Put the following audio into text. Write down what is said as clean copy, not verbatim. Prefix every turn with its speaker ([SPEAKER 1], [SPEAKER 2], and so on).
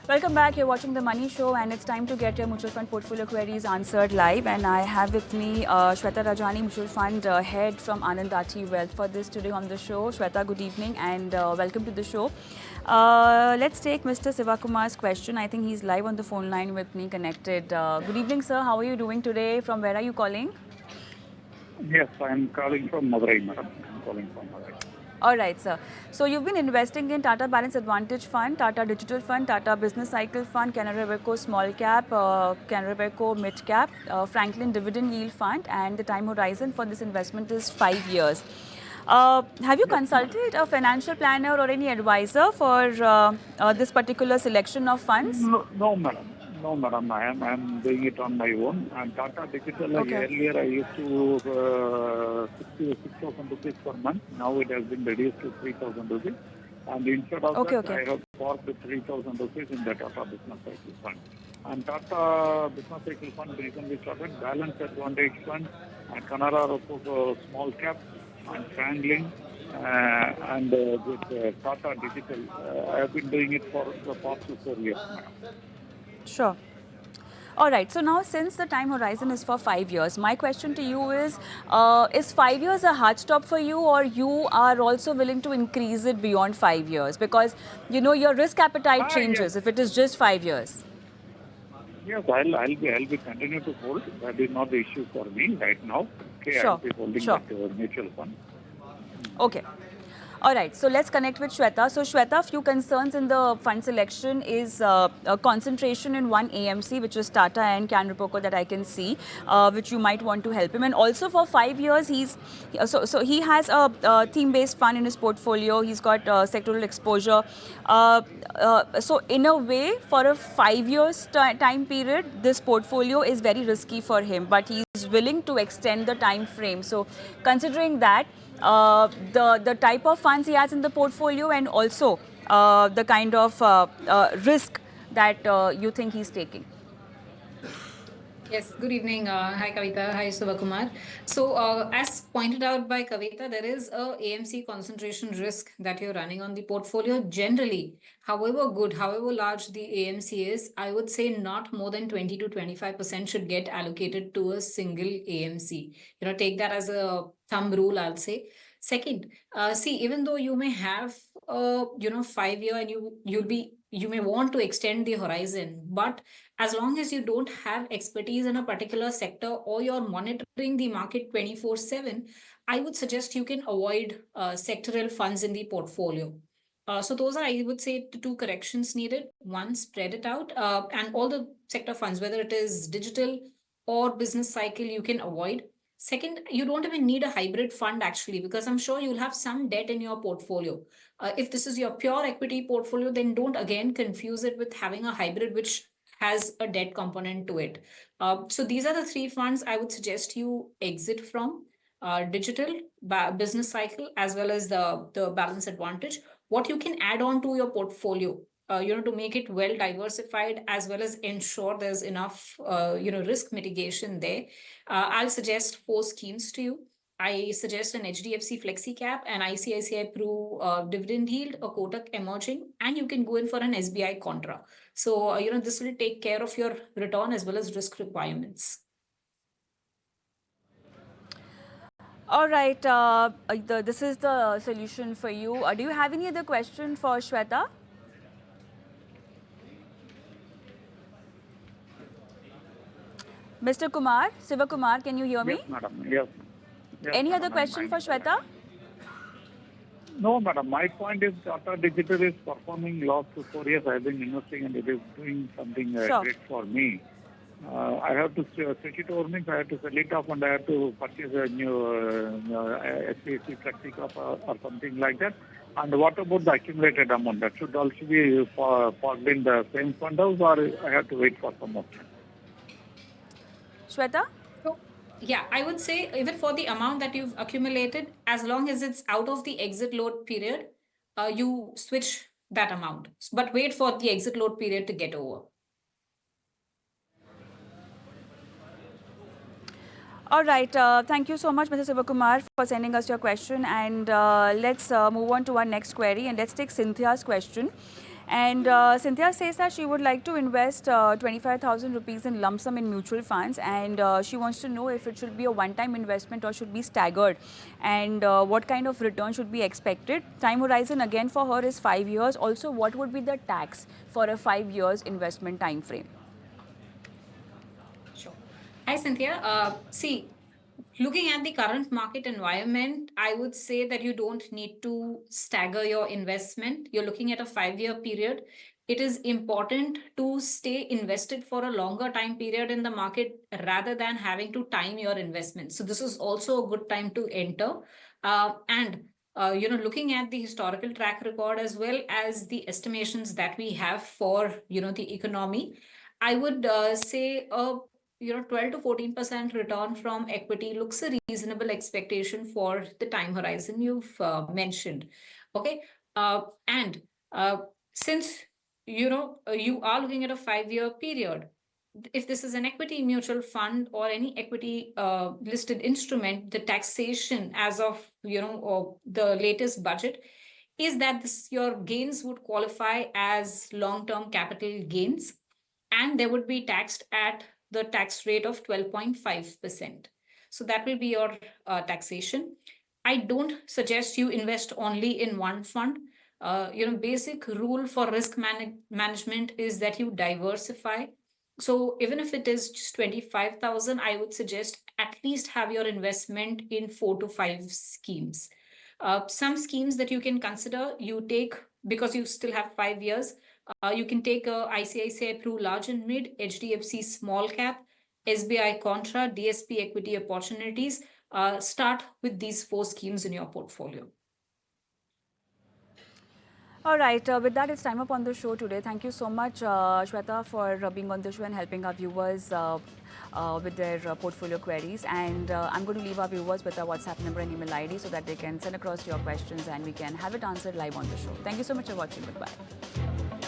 [SPEAKER 1] Welcome back. You're watching The Money Show, and it's time to get your mutual fund portfolio queries answered live. And I have with me Shweta Rajani, mutual fund head from Anandati Wealth, for this today on the show. Shweta, good evening and welcome to the show. Let's take Mr. Sivakumar's question. I think he's live on the phone line with me, connected. Good evening, sir. How are you doing today? From where are you calling?
[SPEAKER 2] Yes, I am calling from Madurai, madam. I am calling from Madurai.
[SPEAKER 1] All right, sir. So you've been investing in Tata Balance Advantage Fund, Tata Digital Fund, Tata Business Cycle Fund, Canara Robeco Small Cap, Canara Robeco Mid Cap, Franklin Dividend Yield Fund, and the time horizon for this investment is 5 years. Have you consulted a financial planner or any advisor for this particular selection of funds?
[SPEAKER 2] No, madam. No, madam. I am doing it on my own. And Tata Digital,
[SPEAKER 1] Okay.
[SPEAKER 2] earlier I used to 6,000 rupees per month. Now it has been reduced to 3,000 rupees. And instead of that, I have parked 3,000 rupees in the Tata Business Cycle Fund. And Tata Business Cycle Fund recently started Balance Advantage Fund and Canara Robeco Small Cap and Franklin. And with Tata Digital, I have been doing it for the past 4 years now.
[SPEAKER 1] Sure. All right. So now, since the time horizon is for 5 years, my question to you is 5 years a hard stop for you, or you are also willing to increase it beyond 5 years? Because, you know, your risk appetite changes
[SPEAKER 2] Yes.
[SPEAKER 1] if it is just 5 years.
[SPEAKER 2] Yes, I'll be continue to hold. That is not the issue for me right now. Okay,
[SPEAKER 1] Sure.
[SPEAKER 2] I'll be holding
[SPEAKER 1] Sure.
[SPEAKER 2] that mutual fund.
[SPEAKER 1] Okay. All right, so let's connect with Shweta. So Shweta, few concerns in the fund selection is a concentration in one AMC, which is Tata and Canara Robeco, that I can see, which you might want to help him. And also for 5 years, so he has a theme-based fund in his portfolio. He's got sectoral exposure. So in a way, for a 5 years time period, this portfolio is very risky for him, but he's willing to extend the time frame. So considering that, the type of funds he has in the portfolio, and also the kind of risk that you think he's taking.
[SPEAKER 3] Yes, good evening. Hi, Kavita. Hi, Sivakumar. So, as pointed out by Kavita, there is a AMC concentration risk that you're running on the portfolio. Generally, however good, however large the AMC is, I would say not more than 20 to 25% should get allocated to a single AMC. Take that as a thumb rule, I'll say. Second, see, even though you may have, 5 year, and you may want to extend the horizon, but as long as you don't have expertise in a particular sector, or you're monitoring the market 24/7, I would suggest you can avoid sectoral funds in the portfolio. So those are, I would say, the two corrections needed. One, spread it out, and all the sector funds, whether it is digital or business cycle, you can avoid. Second, you don't even need a hybrid fund actually, because I'm sure you'll have some debt in your portfolio. If this is your pure equity portfolio, then don't again confuse it with having a hybrid, which has a debt component to it. So these are the three funds I would suggest you exit from: digital, business cycle, as well as the balance advantage. What you can add on to your portfolio, to make it well diversified, as well as ensure there's enough, risk mitigation there. I'll suggest four schemes to you. I suggest an HDFC Flexi Cap, an ICICI Pru dividend yield, a Kotak emerging, and you can go in for an SBI Contra. So, this will take care of your return as well as risk requirements.
[SPEAKER 1] All right, this is the solution for you. Do you have any other question for Shweta? Mr. Kumar, Sivakumar, can you hear me?
[SPEAKER 2] Yes, madam. Yes.
[SPEAKER 1] Any
[SPEAKER 2] madam,
[SPEAKER 1] other question for Shweta?
[SPEAKER 2] No, madam. My point is Tata Digital is performing last 4 years. I have been investing and it is doing something great for me. I have to switch it over, means I have to sell it off and I have to purchase a new SPC Flexi Cup or something like that. And what about the accumulated amount? That should also be parked in the same fund house, or I have to wait for some more time?
[SPEAKER 1] Shweta?
[SPEAKER 3] So, yeah, I would say even for the amount that you've accumulated, as long as it's out of the exit load period, you switch that amount. But wait for the exit load period to get over.
[SPEAKER 1] All right. Thank you so much, Mr. Sivakumar, for sending us your question. And let's move on to our next query. And let's take Cynthia's question. And Cynthia says that she would like to invest 25,000 rupees in lump sum in mutual funds, and she wants to know if it should be a one-time investment or should be staggered, and what kind of return should be expected. Time horizon again for her is 5 years. Also, what would be the tax for a 5 years investment time frame?
[SPEAKER 3] Sure. Hi, Cynthia. See, looking at the current market environment, I would say that you don't need to stagger your investment. You're looking at a 5 year period. It is important to stay invested for a longer time period in the market rather than having to time your investment. So this is also a good time to enter. And looking at the historical track record as well as the estimations that we have for the economy, I would say a 12 to 14% return from equity looks a reasonable expectation for the time horizon you've mentioned. Okay. And since you are looking at a 5 year period, if this is an equity mutual fund or any equity listed instrument, the taxation as of the latest budget is that your gains would qualify as long term capital gains, and they would be taxed at the tax rate of 12.5%. So that will be your taxation. I don't suggest you invest only in one fund. Basic rule for risk management is that you diversify. So even if it is just 25,000, I would suggest at least have your investment in 4 to 5 schemes. Some schemes that you can consider, you take because you still have 5 years. You can take ICICI Pru Large and Mid, HDFC Small Cap, SBI Contra, DSP Equity Opportunities. Start with these 4 schemes in your portfolio.
[SPEAKER 1] All right, with that, it's time up on the show today. Thank you so much, Shweta, for being on the show and helping our viewers with their portfolio queries. And I'm going to leave our viewers with a WhatsApp number and email ID so that they can send across your questions and we can have it answered live on the show. Thank you so much for watching. Goodbye.